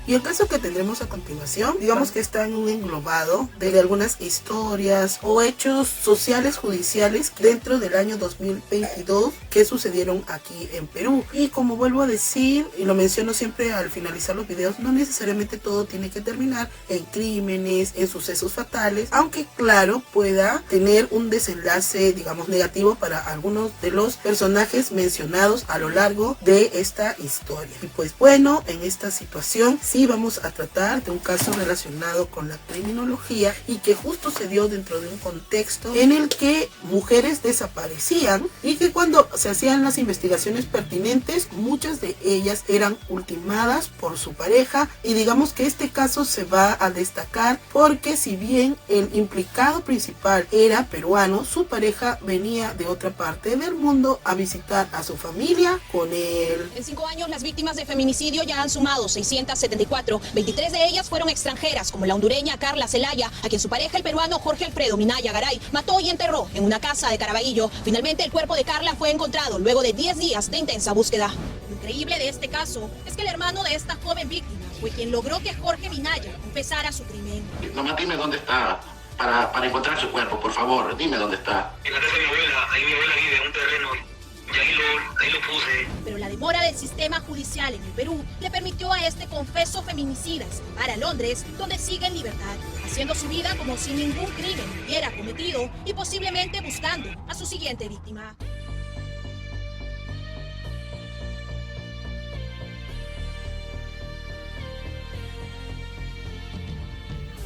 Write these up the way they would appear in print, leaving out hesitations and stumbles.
Y el caso que tendremos a continuación, digamos que está en un englobado de algunas historias o hechos sociales judiciales dentro del año 2022 que sucedieron aquí en Perú. Y como vuelvo a decir, y lo menciono siempre al finalizar los videos, no necesariamente todo tiene que terminar en crímenes, en sucesos fatales, aunque claro, pueda tener un desenlace, digamos, negativo para algunos de los personajes mencionados a lo largo de esta historia. Y pues bueno, en esta situación sí vamos a tratar de un caso relacionado con la criminología y que justo se dio dentro de un contexto en el que mujeres desaparecían y que cuando se hacían las investigaciones pertinentes, muchas de ellas eran ultimadas por su pareja. Y digamos que este caso se va a destacar porque si bien el implicado principal era peruano, su pareja venía de otra parte del mundo a visitar a su familia con él. En 5 años las víctimas de feminicidio ya han sumado 674, 23 de ellas fueron extranjeras, como la hondureña Carla Zelaya, a quien su pareja el peruano Jorge Alfredo Minaya Garay mató y enterró en una casa de Caraballo. Finalmente el cuerpo de Carla fue encontrado luego de 10 días de intensa búsqueda. Lo increíble de este caso es que el hermano de esta joven víctima fue quien logró que Jorge Minaya confesara su crimen. Mamá, dime dónde está para encontrar su cuerpo, por favor, dime dónde está. En la casa de mi abuela, ahí mi abuela vive en un terreno. Y ahí lo puse. Pero la demora del sistema judicial en el Perú le permitió a este confeso feminicida escapar a Londres, donde sigue en libertad, haciendo su vida como si ningún crimen hubiera cometido y posiblemente buscando a su siguiente víctima.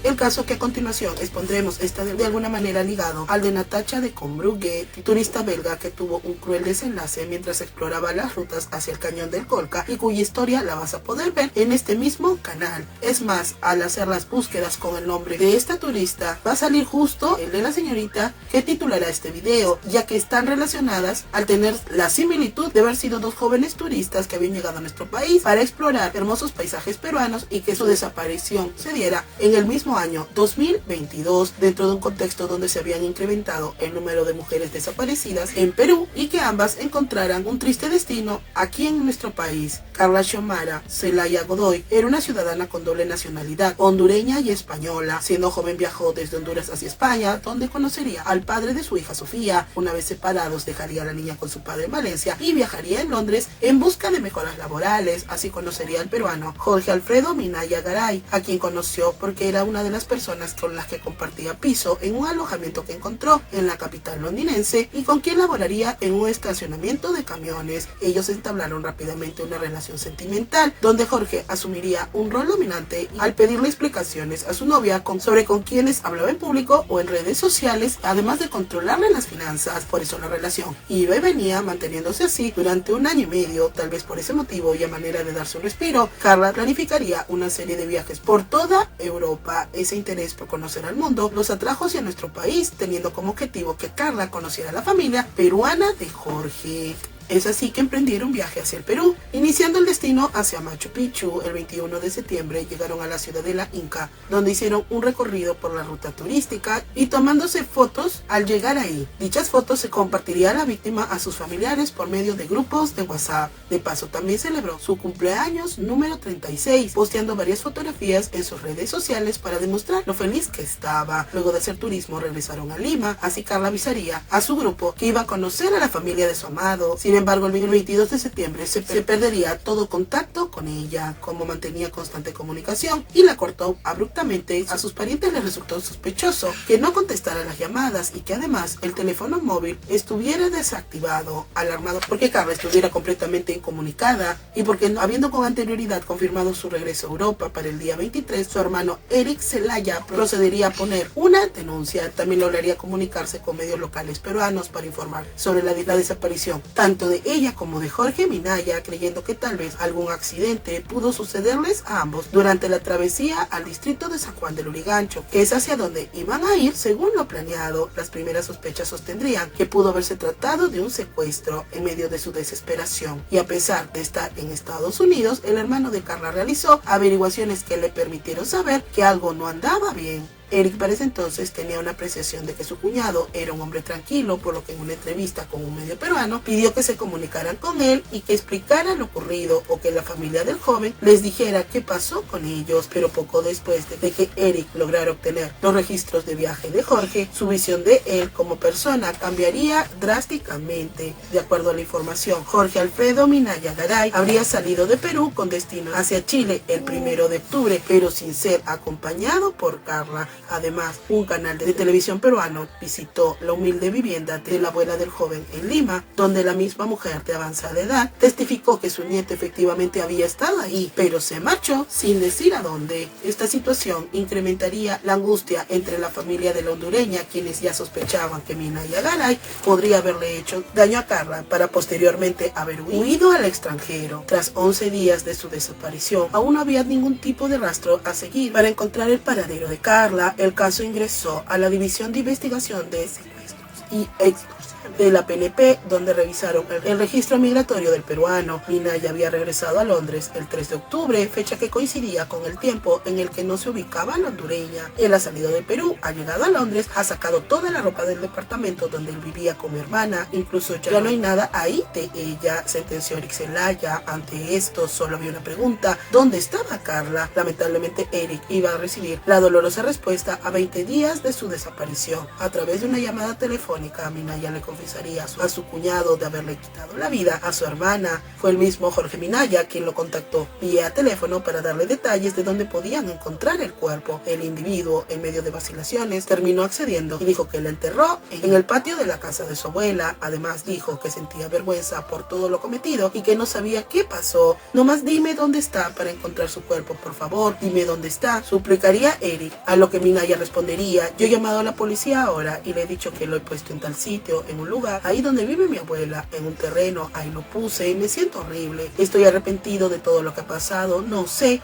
El caso que a continuación expondremos está de alguna manera ligado al de Natacha de Combrugge, turista belga que tuvo un cruel desenlace mientras exploraba las rutas hacia el cañón del Colca y cuya historia la vas a poder ver en este mismo canal. Es más, al hacer las búsquedas con el nombre de esta turista, va a salir justo el de la señorita que titulará este video, ya que están relacionadas al tener la similitud de haber sido dos jóvenes turistas que habían llegado a nuestro país para explorar hermosos paisajes peruanos y que su desaparición se diera en el mismo año 2022 dentro de un contexto donde se habían incrementado el número de mujeres desaparecidas en Perú y que ambas encontraran un triste destino aquí en nuestro país. Carla Xiomara Zelaya Godoy era una ciudadana con doble nacionalidad, hondureña y española. Siendo joven viajó desde Honduras hacia España, donde conocería al padre de su hija Sofía. Una vez separados, dejaría a la niña con su padre en Valencia y viajaría en Londres en busca de mejoras laborales. Así conocería al peruano Jorge Alfredo Minaya Garay, a quien conoció porque era una de las personas con las que compartía piso en un alojamiento que encontró en la capital londinense y con quien laboraría en un estacionamiento de camiones. Ellos entablaron rápidamente una relación sentimental, donde Jorge asumiría un rol dominante al pedirle explicaciones a su novia sobre con quienes hablaba en público o en redes sociales, además de controlarle las finanzas. Por eso la relación iba y venía manteniéndose así durante 1 año y medio. Tal vez por ese motivo y a manera de darse un respiro, Carla planificaría una serie de viajes por toda Europa. Ese interés por conocer al mundo los atrajo hacia nuestro país, teniendo como objetivo que Carla conociera a la familia peruana de Jorge. Es así que emprendieron un viaje hacia el Perú, iniciando el destino hacia Machu Picchu. El 21 de septiembre llegaron a la ciudad de la Inca, donde hicieron un recorrido por la ruta turística y tomándose fotos al llegar ahí. Dichas fotos se compartiría a la víctima a sus familiares por medio de grupos de WhatsApp. De paso también celebró su cumpleaños número 36, posteando varias fotografías en sus redes sociales para demostrar lo feliz que estaba. Luego de hacer turismo regresaron a Lima, así Carla avisaría a su grupo que iba a conocer a la familia de su amado. Sin embargo, el 22 de septiembre se perdería todo contacto con ella, como mantenía constante comunicación, y la cortó abruptamente. A sus parientes les resultó sospechoso que no contestara las llamadas y que además el teléfono móvil estuviera desactivado, alarmado porque Carla estuviera completamente incomunicada y porque, habiendo con anterioridad confirmado su regreso a Europa para el día 23, su hermano Eric Zelaya procedería a poner una denuncia. También lograría comunicarse con medios locales peruanos para informar sobre la desaparición tanto de ella como de Jorge Minaya, creyendo que tal vez algún accidente pudo sucederles a ambos durante la travesía al distrito de San Juan del Lurigancho, que es hacia donde iban a ir según lo planeado. Las primeras sospechas sostendrían que pudo haberse tratado de un secuestro en medio de su desesperación, y a pesar de estar en Estados Unidos, el hermano de Carla realizó averiguaciones que le permitieron saber que algo no andaba bien. Eric para ese entonces tenía una apreciación de que su cuñado era un hombre tranquilo, por lo que en una entrevista con un medio peruano pidió que se comunicaran con él y que explicara lo ocurrido o que la familia del joven les dijera qué pasó con ellos. Pero poco después de que Eric lograra obtener los registros de viaje de Jorge, su visión de él como persona cambiaría drásticamente. De acuerdo a la información, Jorge Alfredo Minaya Garay habría salido de Perú con destino hacia Chile el 1 de octubre, pero sin ser acompañado por Carla. Además, un canal de televisión peruano visitó la humilde vivienda de la abuela del joven en Lima, donde la misma mujer de avanzada edad testificó que su nieto efectivamente había estado ahí, pero se marchó sin decir a dónde. Esta situación incrementaría la angustia entre la familia de la hondureña, quienes ya sospechaban que Minaya Garay podría haberle hecho daño a Carla para posteriormente haber huido al extranjero. Tras 11 días de su desaparición, aún no había ningún tipo de rastro a seguir para encontrar el paradero de Carla. El caso ingresó a la División de Investigación de Secuestros y Extorsiones de la PNP, donde revisaron el registro migratorio del peruano. Minaya había regresado a Londres el 3 de octubre, fecha que coincidía con el tiempo en el que no se ubicaba la hondureña. Él ha salido de Perú, ha llegado a Londres, ha sacado toda la ropa del departamento donde él vivía con mi hermana, incluso ya no hay nada ahí de ella, sentenció Eric Zelaya. Ante esto solo había una pregunta: ¿dónde estaba Carla? Lamentablemente Eric iba a recibir la dolorosa respuesta a 20 días de su desaparición. A través de una llamada telefónica, Minaya le confesaría a su cuñado de haberle quitado la vida a su hermana. Fue el mismo Jorge Minaya quien lo contactó vía teléfono para darle detalles de dónde podían encontrar el cuerpo. El individuo, en medio de vacilaciones, terminó accediendo y dijo que la enterró en el patio de la casa de su abuela. Además dijo que sentía vergüenza por todo lo cometido y que no sabía qué pasó. Nomás dime dónde está para encontrar su cuerpo, por favor, dime dónde está, suplicaría Eric. A lo que Minaya respondería: yo he llamado a la policía ahora y le he dicho que lo he puesto en tal sitio, en un lugar, ahí donde vive mi abuela, en un terreno, ahí lo puse y me siento horrible. Estoy arrepentido de todo lo que ha pasado, no sé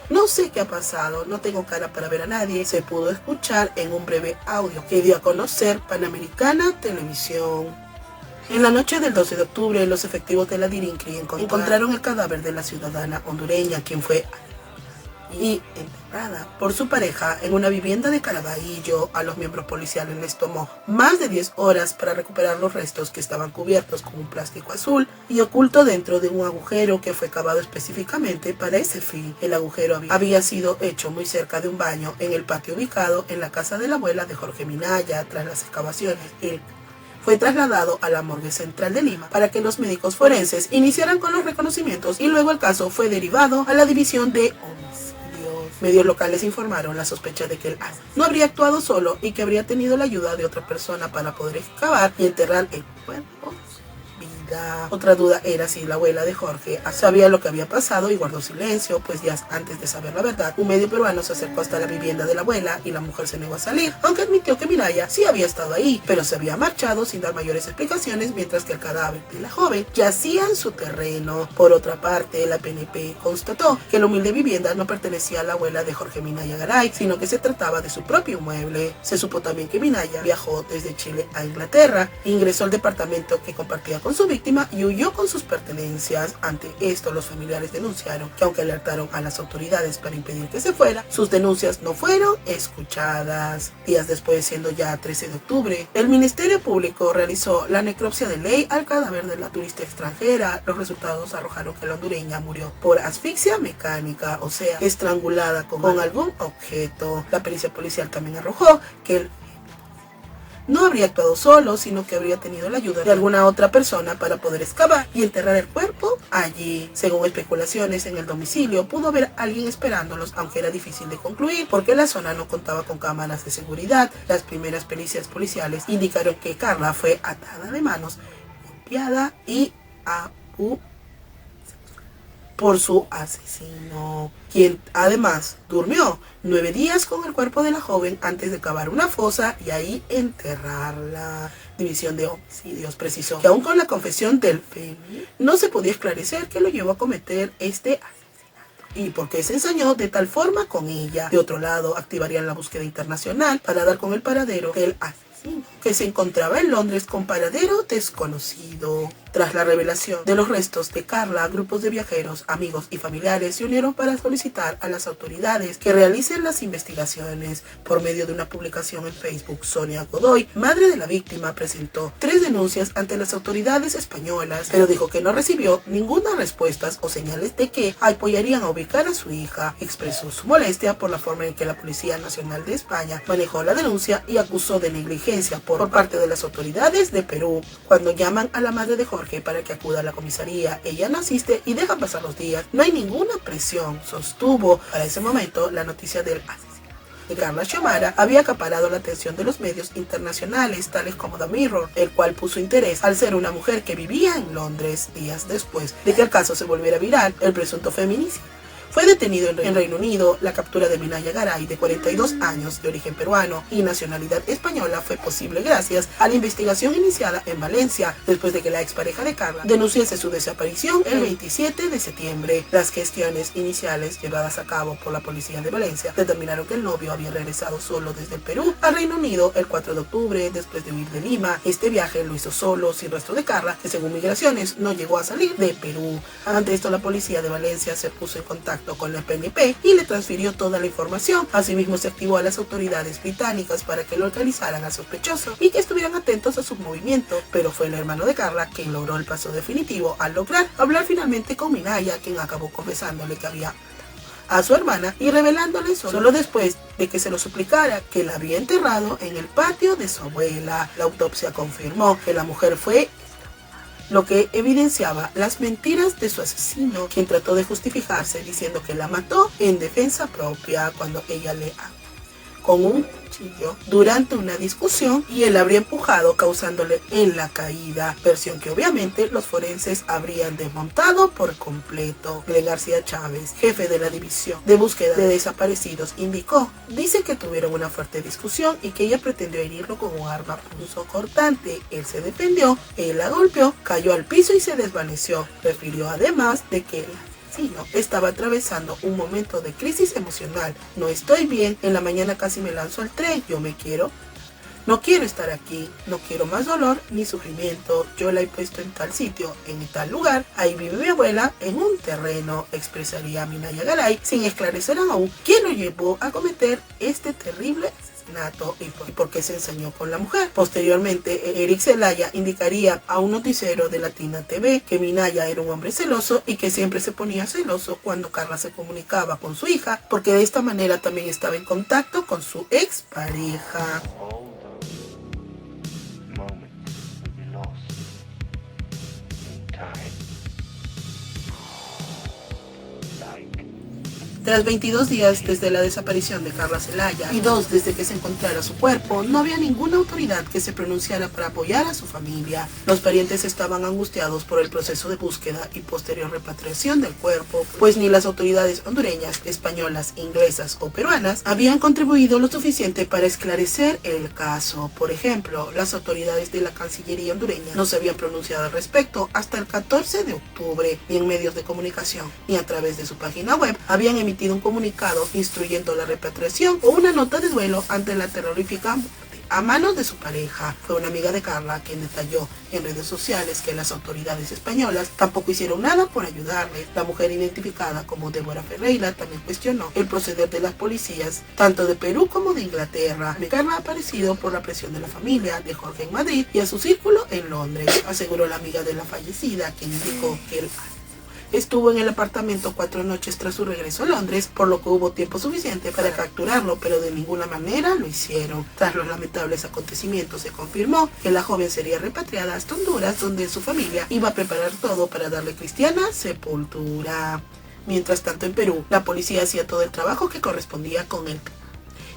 qué ha pasado, no tengo cara para ver a nadie. Se pudo escuchar en un breve audio que dio a conocer Panamericana Televisión. En la noche del 12 de octubre, los efectivos de la DIRINCRI encontraron el cadáver de la ciudadana hondureña, quien fue y enterrada por su pareja en una vivienda de Caraballo. A los miembros policiales les tomó más de 10 horas para recuperar los restos, que estaban cubiertos con un plástico azul y oculto dentro de un agujero que fue cavado específicamente para ese fin. El agujero había sido hecho muy cerca de un baño en el patio ubicado en la casa de la abuela de Jorge Minaya. Tras las excavaciones, fue trasladado a la morgue central de Lima para que los médicos forenses iniciaran con los reconocimientos, y luego el caso fue derivado a la división de homicidios. Medios locales informaron la sospecha de que el no habría actuado solo y que habría tenido la ayuda de otra persona para poder excavar y enterrar el cuerpo. Otra duda era si la abuela de Jorge sabía lo que había pasado y guardó silencio, pues días antes de saber la verdad, un medio peruano se acercó hasta la vivienda de la abuela y la mujer se negó a salir, aunque admitió que Minaya sí había estado ahí, pero se había marchado sin dar mayores explicaciones, mientras que el cadáver de la joven yacía en su terreno. Por otra parte, la PNP constató que la humilde vivienda no pertenecía a la abuela de Jorge Minaya Garay, sino que se trataba de su propio inmueble. Se supo también que Minaya viajó desde Chile a Inglaterra, ingresó al departamento que compartía con su víctima y huyó con sus pertenencias. Ante esto, los familiares denunciaron que, aunque alertaron a las autoridades para impedir que se fuera, sus denuncias no fueron escuchadas. Días después, siendo ya 13 de octubre, el Ministerio Público realizó la necropsia de ley al cadáver de la turista extranjera. Los resultados arrojaron que la hondureña murió por asfixia mecánica, o sea, estrangulada con algún objeto. La pericia policial también arrojó que el no habría actuado solo, sino que habría tenido la ayuda de alguna otra persona para poder excavar y enterrar el cuerpo allí. Según especulaciones, en el domicilio pudo haber alguien esperándolos, aunque era difícil de concluir porque la zona no contaba con cámaras de seguridad. Las primeras pericias policiales indicaron que Carla fue atada de manos, golpeada y por su asesino, quien además durmió 9 días con el cuerpo de la joven antes de cavar una fosa y ahí enterrarla. División de Homicidios precisó que aún con la confesión del fémina no se podía esclarecer qué lo llevó a cometer este asesinato y por qué se ensañó de tal forma con ella. De otro lado, activarían la búsqueda internacional para dar con el paradero del asesino, que se encontraba en Londres con paradero desconocido. Tras la revelación de los restos de Carla, grupos de viajeros, amigos y familiares se unieron para solicitar a las autoridades que realicen las investigaciones. Por medio de una publicación en Facebook, Sonia Godoy, madre de la víctima, presentó 3 denuncias ante las autoridades españolas, pero dijo que no recibió ninguna respuesta o señales de que apoyarían a ubicar a su hija. Expresó su molestia por la forma en que la Policía Nacional de España manejó la denuncia y acusó de negligencia por parte de las autoridades de Perú. Cuando llaman a la madre de Jorge para que acuda a la comisaría, ella no asiste y deja pasar los días. No hay ninguna presión, sostuvo. Para ese momento, la noticia del asesinato de Carla Xiomara había acaparado la atención de los medios internacionales, tales como The Mirror, el cual puso interés al ser una mujer que vivía en Londres. Días después de que el caso se volviera viral, el presunto feminicidio fue detenido en Reino Unido. La captura de Minaya Garay, de 42 años, de origen peruano y nacionalidad española, fue posible gracias a la investigación iniciada en Valencia, después de que la expareja de Carla denunciase su desaparición el 27 de septiembre. Las gestiones iniciales llevadas a cabo por la policía de Valencia determinaron que el novio había regresado solo desde el Perú al Reino Unido el 4 de octubre, después de huir de Lima. Este viaje lo hizo solo, sin rastro de Carla, que según Migraciones no llegó a salir de Perú. Ante esto, la policía de Valencia se puso en contacto con la PNP y le transfirió toda la información. Asimismo, se activó a las autoridades británicas para que localizaran al sospechoso y que estuvieran atentos a su movimiento, pero fue el hermano de Carla quien logró el paso definitivo al lograr hablar finalmente con Minaya, quien acabó confesándole que había a su hermana y revelándole solo después de que se lo suplicara que la había enterrado en el patio de su abuela. La autopsia confirmó que la mujer fue, lo que evidenciaba las mentiras de su asesino, quien trató de justificarse diciendo que la mató en defensa propia cuando ella le con un cuchillo durante una discusión y él habría empujado causándole en la caída, versión que obviamente los forenses habrían desmontado por completo. Glenn García Chávez, jefe de la división de búsqueda de desaparecidos, indicó: dice que tuvieron una fuerte discusión y que ella pretendió herirlo con un arma punzocortante. Él se defendió, él la golpeó, cayó al piso y se desvaneció. Refirió además de que estaba atravesando un momento de crisis emocional. No estoy bien, en la mañana casi me lanzo al tren, no quiero estar aquí, no quiero más dolor ni sufrimiento, yo la he puesto en tal sitio, en tal lugar, ahí vive mi abuela, en un terreno, expresaría Minaya Garay, sin esclarecer aún quién lo llevó a cometer este terrible asesinato y por qué se ensañó con la mujer. Posteriormente, Eric Zelaya indicaría a un noticiero de Latina TV que Minaya era un hombre celoso y que siempre se ponía celoso cuando Carla se comunicaba con su hija, porque de esta manera también estaba en contacto con su expareja. Tras 22 días desde la desaparición de Carla Zelaya y 2 desde que se encontrara su cuerpo, no había ninguna autoridad que se pronunciara para apoyar a su familia. Los parientes estaban angustiados por el proceso de búsqueda y posterior repatriación del cuerpo, pues ni las autoridades hondureñas, españolas, inglesas o peruanas habían contribuido lo suficiente para esclarecer el caso. Por ejemplo, las autoridades de la Cancillería hondureña no se habían pronunciado al respecto hasta el 14 de octubre, ni en medios de comunicación, ni a través de su página web habían emitido un comunicado instruyendo la repatriación o una nota de duelo ante la terrorífica muerte a manos de su pareja. Fue una amiga de Carla quien detalló en redes sociales que las autoridades españolas tampoco hicieron nada por ayudarle. La mujer, identificada como Débora Ferreira, también cuestionó el proceder de las policías, tanto de Perú como de Inglaterra. Carla ha aparecido por la presión de la familia de Jorge en Madrid y a su círculo en Londres, aseguró la amiga de la fallecida, quien indicó que el estuvo en el apartamento 4 noches tras su regreso a Londres, por lo que hubo tiempo suficiente para capturarlo, pero de ninguna manera lo hicieron. Tras los lamentables acontecimientos, se confirmó que la joven sería repatriada hasta Honduras, donde su familia iba a preparar todo para darle cristiana sepultura. Mientras tanto, en Perú, la policía hacía todo el trabajo que correspondía con él.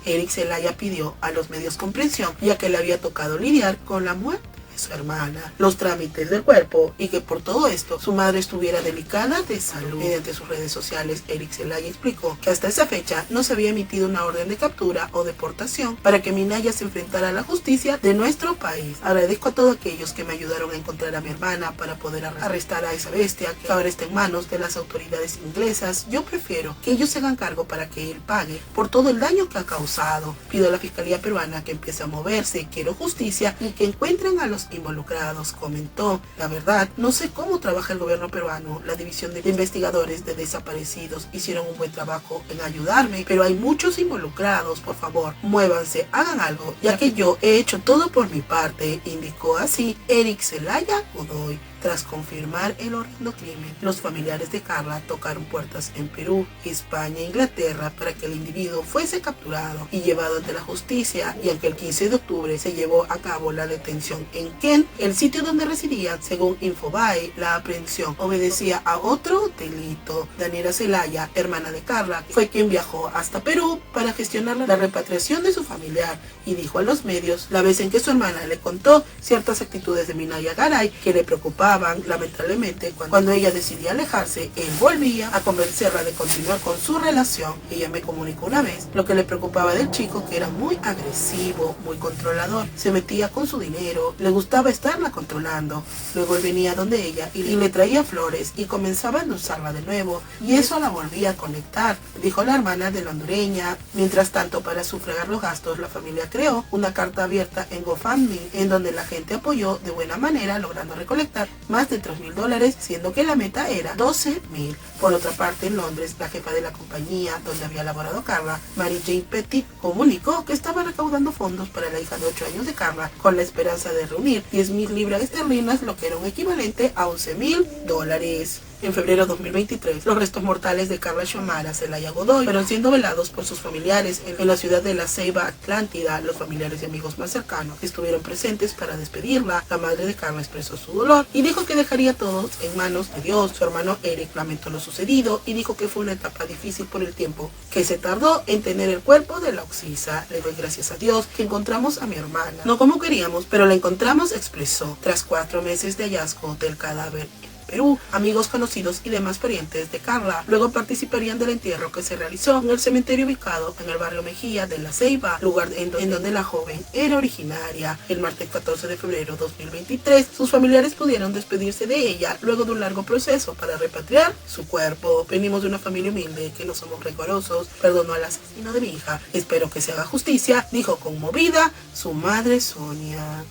Eric Zelaya pidió a los medios comprensión, ya que le había tocado lidiar con la muerte su hermana, los trámites del cuerpo y que por todo esto su madre estuviera delicada de salud. Mediante sus redes sociales, Eric Zelaya explicó que hasta esa fecha no se había emitido una orden de captura o deportación para que Minaya se enfrentara a la justicia de nuestro país. Agradezco a todos aquellos que me ayudaron a encontrar a mi hermana para poder arrestar a esa bestia que ahora está en manos de las autoridades inglesas. Yo prefiero que ellos se hagan cargo para que él pague por todo el daño que ha causado. Pido a la Fiscalía peruana que empiece a moverse, quiero justicia y que encuentren a los involucrados. Comentó: la verdad, no sé cómo trabaja el gobierno peruano. La división de investigadores de desaparecidos hicieron un buen trabajo en ayudarme, pero hay muchos involucrados. Por favor, muévanse, hagan algo, ya que yo he hecho todo por mi parte, indicó así Eric Zelaya Godoy. Tras confirmar el horrendo crimen, los familiares de Carla tocaron puertas en Perú, España e Inglaterra para que el individuo fuese capturado y llevado ante la justicia, y aunque el 15 de octubre se llevó a cabo la detención en Kent, el sitio donde residían, según Infobae, la aprehensión obedecía a otro delito. Daniela Zelaya, hermana de Carla, fue quien viajó hasta Perú para gestionar la repatriación de su familiar y dijo a los medios la vez en que su hermana le contó ciertas actitudes de Minaya Garay que le preocupaban. Lamentablemente, cuando ella decidía alejarse, él volvía a convencerla de continuar con su relación. Ella me comunicó una vez lo que le preocupaba del chico, que era muy agresivo, muy controlador, se metía con su dinero, le gustaba estarla controlando. Luego él venía donde ella y le traía flores y comenzaba a endulzarla de nuevo, y eso la volvía a conectar, dijo la hermana de la hondureña. Mientras tanto, para sufragar los gastos, la familia creó una carta abierta en GoFundMe, en donde la gente apoyó de buena manera, logrando recolectar más de $3,000, siendo que la meta era $12,000. Por otra parte, en Londres, la jefa de la compañía donde había laborado Carla, Mary Jane Petty, comunicó que estaba recaudando fondos para la hija de 8 años de Carla, con la esperanza de reunir 10,000 libras esterlinas, lo que era un equivalente a $11,000. En febrero de 2023, los restos mortales de Carla Xiomara Zelaya Godoy fueron siendo velados por sus familiares en la ciudad de La Ceiba, Atlántida. Los familiares y amigos más cercanos estuvieron presentes para despedirla. La madre de Carla expresó su dolor y dijo que dejaría todo en manos de Dios. Su hermano Eric lamentó lo sucedido y dijo que fue una etapa difícil por el tiempo que se tardó en tener el cuerpo de la oxisa. Le doy gracias a Dios que encontramos a mi hermana. No como queríamos, pero la encontramos, expresó. Tras 4 meses de hallazgo del cadáver Perú, amigos, conocidos y demás parientes de Carla luego participarían del entierro que se realizó en el cementerio ubicado en el barrio Mejía de La Ceiba, lugar en donde la joven era originaria. El martes 14 de febrero de 2023, sus familiares pudieron despedirse de ella luego de un largo proceso para repatriar su cuerpo. Venimos de una familia humilde, que no somos rencorosos, perdonó al asesino de mi hija, espero que se haga justicia, dijo conmovida su madre Sonia.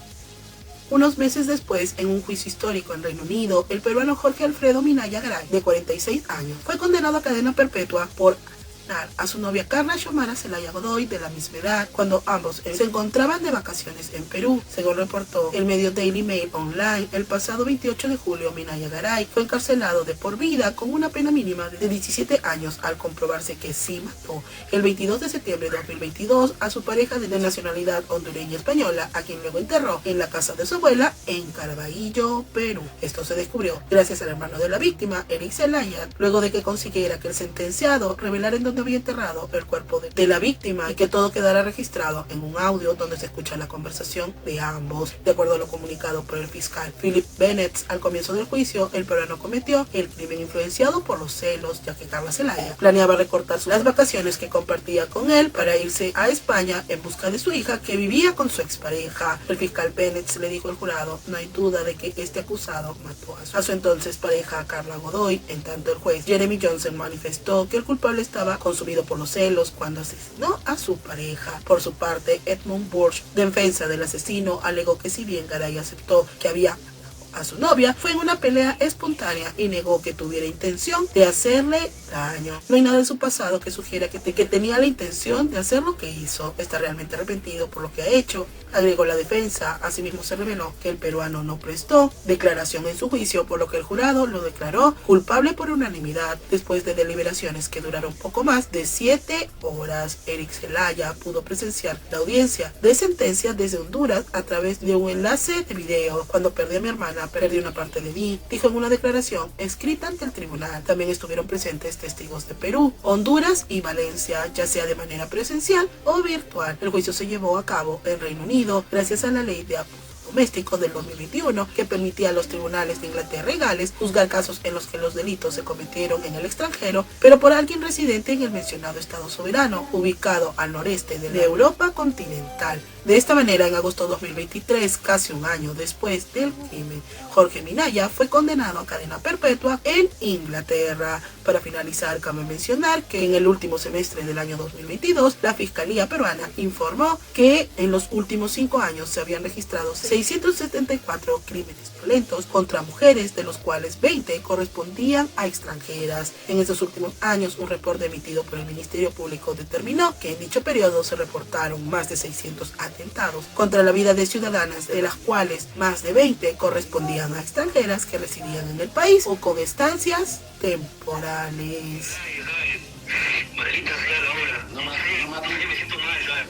Unos meses después, en un juicio histórico en Reino Unido, el peruano Jorge Alfredo Minaya Garay, de 46 años, fue condenado a cadena perpetua por a su novia Carla Xiomara Zelaya Godoy, de la misma edad, cuando ambos se encontraban de vacaciones en Perú. Según reportó el medio Daily Mail Online, el pasado 28 de julio Minaya Garay fue encarcelado de por vida con una pena mínima de 17 años al comprobarse que sí mató el 22 de septiembre de 2022 a su pareja de nacionalidad hondureña española, a quien luego enterró en la casa de su abuela en Caraballo, Perú. Esto se descubrió gracias al hermano de la víctima, Eric Zelaya, luego de que consiguiera que el sentenciado revelara en dónde había enterrado el cuerpo de la víctima y que todo quedara registrado en un audio donde se escucha la conversación de ambos. De acuerdo a lo comunicado por el fiscal Philip Bennett, al comienzo del juicio, el peruano cometió el crimen influenciado por los celos, ya que Carla Zelaya planeaba recortar las vacaciones que compartía con él para irse a España en busca de su hija, que vivía con su expareja. El fiscal Bennett le dijo al jurado: no hay duda de que este acusado mató a su entonces pareja Carla Godoy. En tanto, el juez Jeremy Johnson manifestó que el culpable estaba consumido por los celos cuando asesinó a su pareja. Por su parte, Edmund Burch, defensa del asesino, alegó que si bien Garay aceptó que había a su novia, fue en una pelea espontánea y negó que tuviera intención de hacerle daño. No hay nada en su pasado que sugiera que tenía la intención de hacer lo que hizo. Está realmente arrepentido por lo que ha hecho, agregó la defensa. Asimismo, se reveló que el peruano no prestó declaración en su juicio, por lo que el jurado lo declaró culpable por unanimidad después de deliberaciones que duraron poco más de 7 horas. Eric Zelaya pudo presenciar la audiencia de sentencia desde Honduras a través de un enlace de video. Cuando perdí a mi hermana, perdí una parte de mí, dijo en una declaración escrita ante el tribunal. También estuvieron presentes testigos de Perú, Honduras y Valencia, ya sea de manera presencial o virtual. El juicio se llevó a cabo en Reino Unido gracias a la ley de abuso doméstico del 2021, que permitía a los tribunales de Inglaterra y Gales juzgar casos en los que los delitos se cometieron en el extranjero, pero por alguien residente en el mencionado estado soberano, ubicado al noreste de la Europa continental. De esta manera, en agosto de 2023, casi un año después del crimen, Jorge Minaya fue condenado a cadena perpetua en Inglaterra. Para finalizar, cabe mencionar que en el último semestre del año 2022, la Fiscalía peruana informó que en los últimos 5 años se habían registrado 674 crímenes violentos contra mujeres, de los cuales 20 correspondían a extranjeras. En estos últimos años, un reporte emitido por el Ministerio Público determinó que en dicho periodo se reportaron más de 600 atentados contra la vida de ciudadanas, de las cuales más de 20 correspondían a extranjeras que residían en el país o con estancias temporales. Maldita sea la hora. No me siento mal, ¿sabes?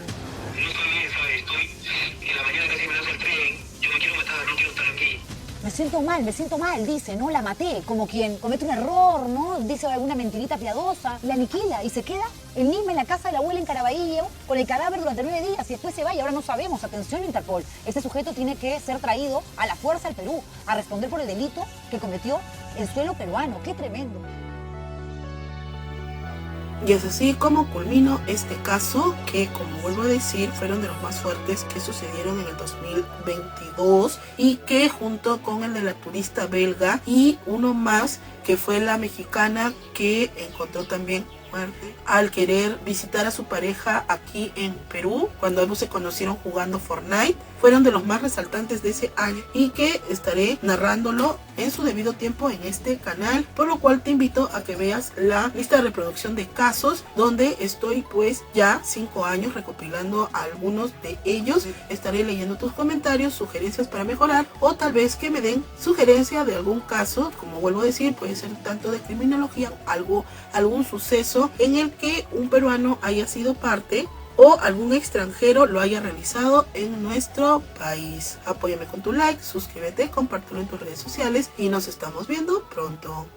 No estoy bien, ¿sabes? Estoy en la mañana casi me das el tren. Yo me quiero matar, no quiero estar aquí. Me siento mal, dice, ¿no? La maté, como quien comete un error, ¿no? Dice alguna mentirita piadosa, la aniquila y se queda él mismo en la casa de la abuela en Caraballo con el cadáver durante 9 días y después se va y ahora no sabemos. Atención, Interpol, este sujeto tiene que ser traído a la fuerza al Perú a responder por el delito que cometió en suelo peruano. ¡Qué tremendo! Y es así como culminó este caso que, como vuelvo a decir, fueron de los más fuertes que sucedieron en el 2022 y que junto con el de la turista belga y uno más que fue la mexicana que encontró también muerte al querer visitar a su pareja aquí en Perú cuando ambos se conocieron jugando Fortnite, fueron de los más resaltantes de ese año y que estaré narrándolo en su debido tiempo en este canal, por lo cual te invito a que veas la lista de reproducción de casos donde estoy pues ya 5 años recopilando algunos de ellos. Estaré leyendo tus comentarios, sugerencias para mejorar o tal vez que me den sugerencia de algún caso, como vuelvo a decir, puede ser tanto de criminología, algún suceso en el que un peruano haya sido parte o algún extranjero lo haya realizado en nuestro país. Apóyame con tu like, suscríbete, compártelo en tus redes sociales y nos estamos viendo pronto.